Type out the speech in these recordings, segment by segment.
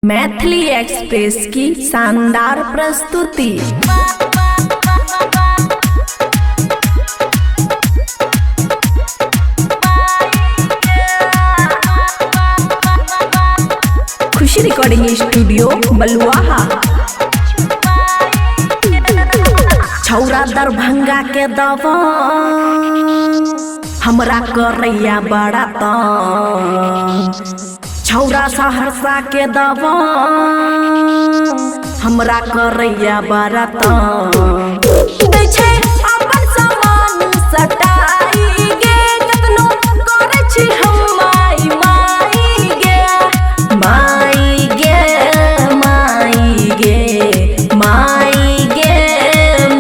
Maithili express की शानदार प्रस्तुति। खुशी रिकॉर्डिंग स्टूडियो बलुआहा। छौरा दरभंगा के दवा हमरा करैया बड़ा छौरा सहरसा के दवा हमरा करैया बड़ा दै छै अपन सामान सटाई गे कतनो करै छी हम माई गे माई गे माई गे माई गे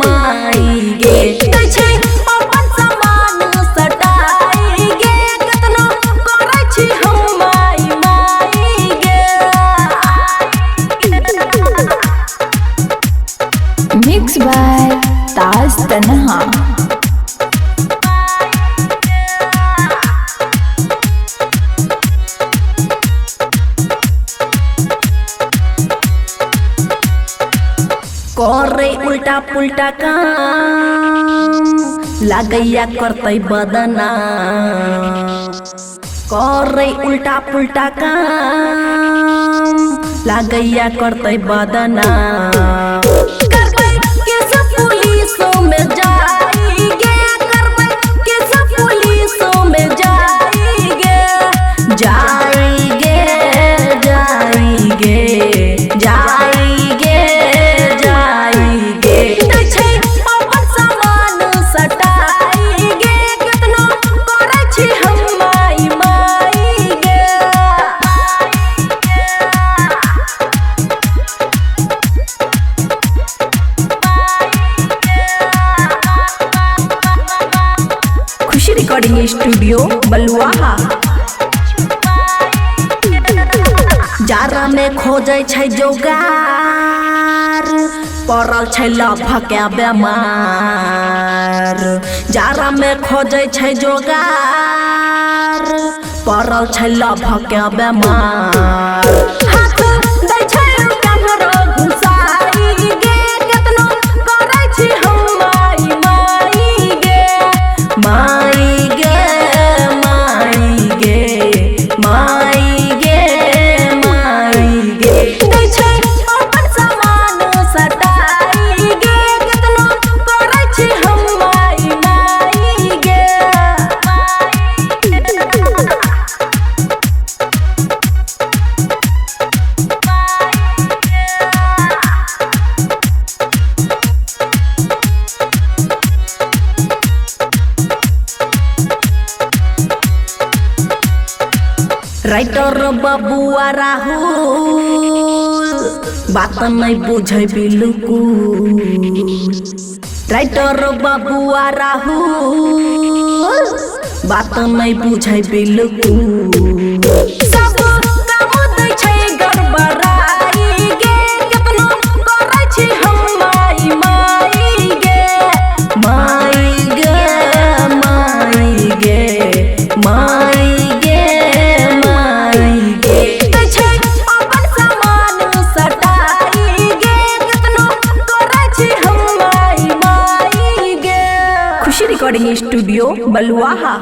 माई गे दै छै अपन सामान सटाई गे कतनो करै छी हम मिक्स बाय ताज तन्हा। करे उल्टा पुल्टा काम लागैया करतै बदना करे उल्टा पुल्टा काम लागैया करतै बदना करबै केस पुलिसों में जाई गे करबै केस पुलिसों में जाई गे जाई गे जाई गे जाई गे जाई गे दै छै अपन सामान सटाई गे केतनो करै छी हम माई गे खुशी रिकॉर्डिंग स्टूडियो बलुआहा। जारा में खोजै छै जोगार पड़ल छै लफके बेमार जारा में खोजै छै जोगार पड़ल छै लफके बेमार हाथ दै छै कमरो घुसाई गे केतनो करै छी हम माई गे माई गे माई गे माई गे माई गे दै छै अपन सामान सटाई गे केतनो करै छी हम माई गे राइटर बबुआ राहुल बात नहीं बुझे बिल्कुल राइटर बबुआ राहुल बात नहीं बुझे बिल्कुल सब काम दै छै गड़बड़ाई गे केतनो करै छी हम माई गे माई गे माई गे माई गे दै छै अपन सामान सटाई गे केतनो करै छी हम माई गे। खुशी रिकॉर्डिंग स्टूडियो बलुआहा।